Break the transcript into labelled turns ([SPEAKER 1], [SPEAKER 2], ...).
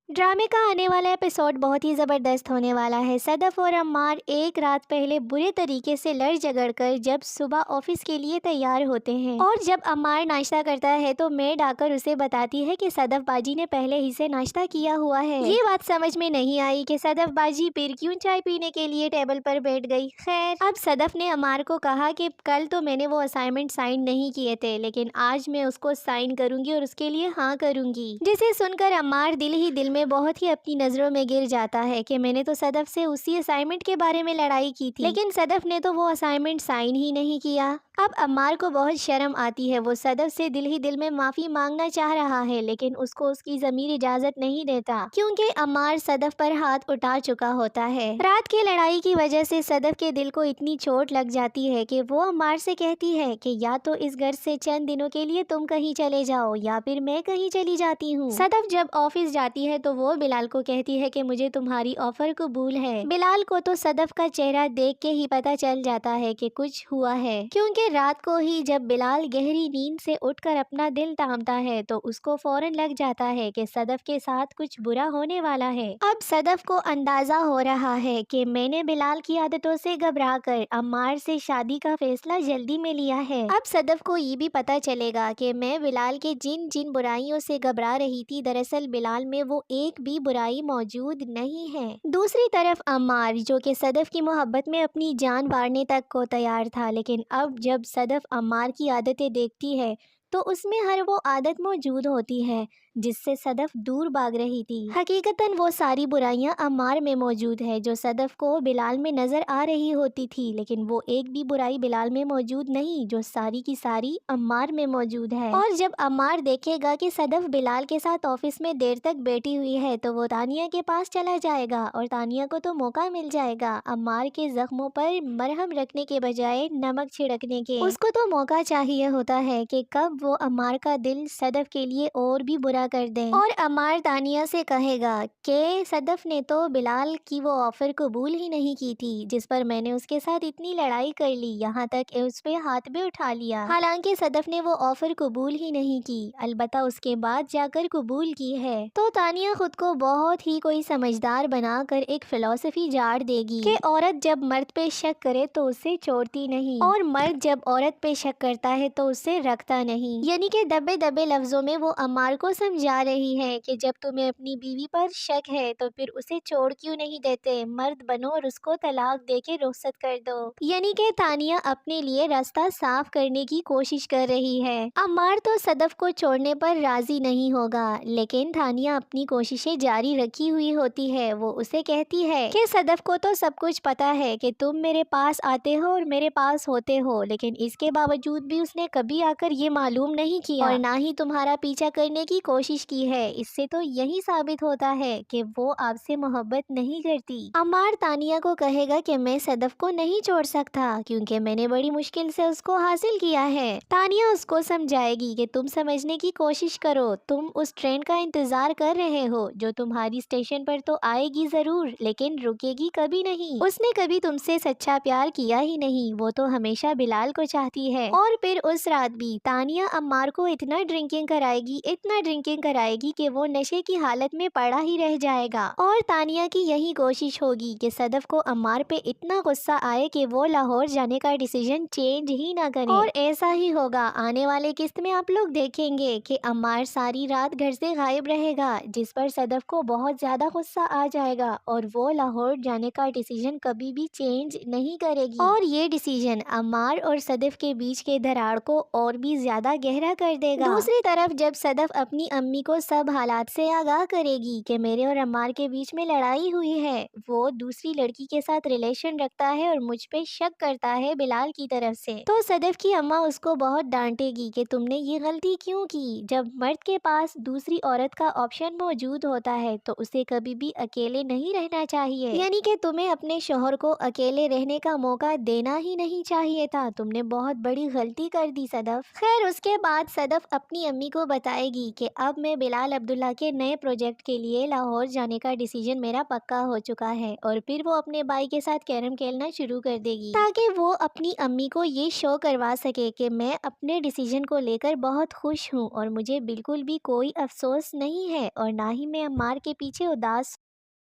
[SPEAKER 1] ड्रामे का आने वाला एपिसोड बहुत ही ज़बरदस्त होने वाला है। सदफ और अम्मार एक रात पहले बुरे तरीके से लड़ झगड़ कर जब सुबह ऑफिस के लिए तैयार होते हैं और जब अम्मार नाश्ता करता है तो मेड आकर उसे बताती है कि सदफ बाजी ने पहले ही से नाश्ता किया हुआ है। ये बात समझ में नहीं आई कि सदफ बाजी फिर क्यों चाय पीने के लिए टेबल पर बैठ गई। खैर, अब सदफ ने अम्मार को कहा कि कल तो मैंने वो असाइनमेंट साइन नहीं किए थे, लेकिन आज मैं उसको साइन करूंगी और उसके लिए हाँ करूंगी। जिसे सुनकर अम्मार दिल ही दिल में बहुत ही अपनी नजरों में गिर जाता है कि मैंने तो सदफ से उसी असाइनमेंट के बारे में लड़ाई की थी, लेकिन सदफ ने तो वो असाइनमेंट साइन ही नहीं किया। अब अम्मार को बहुत शर्म आती है। वो सदफ से दिल ही दिल में माफी मांगना चाह रहा है, लेकिन उसको उसकी ज़मीर इजाजत नहीं देता क्योंकि अम्मार सदफ पर हाथ उठा चुका होता है। रात की लड़ाई की वजह से सदफ के दिल को इतनी चोट लग जाती है कि वो अम्मार से कहती है कि या तो इस घर से चंद दिनों के लिए तुम कहीं चले जाओ या फिर मैं कहीं चली जाती हूँ। सदफ जब ऑफिस जाती है तो वो बिलाल को कहती है कि मुझे तुम्हारी ऑफर कबूल है। बिलाल को तो सदफ का चेहरा देख के ही पता चल जाता है कि कुछ हुआ है, क्योंकि रात को ही जब बिलाल गहरी नींद से उठकर अपना दिल थामता है तो उसको फौरन लग जाता है कि सदफ के साथ कुछ बुरा होने वाला है। अब सदफ को अंदाजा हो रहा है कि मैंने बिलाल की आदतों से घबराकर अम्मार से शादी का फैसला जल्दी में लिया है। अब सदफ को ये भी पता चलेगा कि मैं बिलाल के जिन जिन बुराइयों से घबरा रही थी, दरअसल बिलाल में वो एक भी बुराई मौजूद नहीं है। दूसरी तरफ अम्मार, जो कि सदफ की मोहब्बत में अपनी जान वारने तक को तैयार था, लेकिन अब जब सदफ अम्मार की आदतें देखती है तो उसमें हर वो आदत मौजूद होती है जिससे सदफ दूर भाग रही थी। हकीकतन वो सारी बुराइयां अम्मार में मौजूद है जो सदफ को बिलाल में नजर आ रही होती थी, लेकिन वो एक भी बुराई बिलाल में मौजूद नहीं जो सारी की सारी अम्मार में मौजूद है। और जब अम्मार देखेगा कि सदफ बिलाल के साथ ऑफिस में देर तक बैठी हुई है तो वो तानिया के पास चला जाएगा और तानिया को तो मौका मिल जाएगा अम्मार के जख्मों पर मरहम रखने के बजाय नमक छिड़कने के। उसको तो मौका चाहिए होता है कि कब वो अम्मार का दिल सदफ के लिए और भी बुरा कर दें। और अम्मार तानिया से कहेगा कि सदफ ने तो बिलाल की वो ऑफर कबूल ही नहीं की थी जिस पर मैंने उसके साथ इतनी लड़ाई कर ली, यहाँ तक उस पे हाथ भी उठा लिया। हालांकि सदफ ने वो ऑफर कबूल ही नहीं की, अलबत्ता उसके बाद जाकर कबूल की है। तो तानिया खुद को बहुत ही कोई समझदार बनाकर एक फिलॉसफी झाड़ देगी कि औरत जब मर्द पे शक करे तो उसे छोड़ती नहीं और मर्द जब औरत पे शक करता है तो उसे रखता नहीं। यानी कि दबे दबे लफ्जों में वो अम्मार को समझा रही है कि जब तुम्हें अपनी बीवी पर शक है तो फिर उसे छोड़ क्यों नहीं देते, मर्द बनो और उसको तलाक देके रुखसत कर दो। यानी कि तानिया अपने लिए रास्ता साफ करने की कोशिश कर रही है। अम्मार तो सदफ को छोड़ने पर राजी नहीं होगा, लेकिन तानिया अपनी कोशिशें जारी रखी हुई होती है। वो उसे कहती है कि सदफ को तो सब कुछ पता है कि तुम मेरे पास आते हो और मेरे पास होते हो, लेकिन इसके बावजूद भी उसने कभी आकर ये मालूम नहीं किया और ना ही तुम्हारा पीछा करने की कोशिश की है। इससे तो यही साबित होता है कि वो आपसे मोहब्बत नहीं करती। अम्मार तानिया को कहेगा कि मैं सदफ को नहीं छोड़ सकता क्योंकि मैंने बड़ी मुश्किल से उसको हासिल किया है। तानिया उसको समझाएगी कि तुम समझने की कोशिश करो, तुम उस ट्रेन का इंतजार कर रहे हो जो तुम्हारी स्टेशन पर तो आएगी जरूर लेकिन रुकेगी कभी नहीं। उसने कभी तुमसे सच्चा प्यार किया ही नहीं, वो तो हमेशा बिलाल को चाहती है। और फिर उस रात भी तानिया अम्मार को इतना ड्रिंकिंग कराएगी कि वो नशे की हालत में पड़ा ही रह जाएगा। और तानिया की यही कोशिश होगी कि सदफ को अम्मार पे इतना गुस्सा आए कि वो लाहौर जाने का डिसीजन चेंज ही ना करे। और ऐसा ही होगा। आने वाले किस्त में आप लोग देखेंगे कि अम्मार सारी रात घर से गायब रहेगा, जिस पर सदफ को बहुत ज्यादा गुस्सा आ जाएगा और वो लाहौर जाने का डिसीजन कभी भी चेंज नहीं करेगी। और ये डिसीजन अम्मार और सदफ के बीच के दरार को और भी ज्यादा गहरा कर देगा। दूसरी तरफ जब सदफ अपनी अम्मी को सब हालात से आगाह करेगी कि मेरे और अम्मार के बीच में लड़ाई हुई है, वो दूसरी लड़की के साथ रिलेशन रखता है और मुझ पे शक करता है बिलाल की तरफ से, तो सदफ की अम्मा उसको बहुत डांटेगी कि तुमने ये गलती क्यों की। जब मर्द के पास दूसरी औरत का ऑप्शन मौजूद होता है तो उसे कभी भी अकेले नहीं रहना चाहिए, यानी कि तुम्हें अपने शौहर को अकेले रहने का मौका देना ही नहीं चाहिए था। तुमने बहुत बड़ी गलती कर दी सदफ। खैर, उसके बाद सदफ अपनी अम्मी को बताएगी कि اب میں بلال عبداللہ کے نئے پروجیکٹ کے لیے لاہور جانے کا ڈیسیجن میرا پکا ہو چکا ہے، اور پھر وہ اپنے بھائی کے ساتھ کیرم کھیلنا شروع کر دے گی تاکہ وہ اپنی امی کو یہ شو کروا سکے کہ میں اپنے ڈیسیجن کو لے کر بہت خوش ہوں اور مجھے بالکل بھی کوئی افسوس نہیں ہے، اور نہ ہی میں عمار کے پیچھے اداس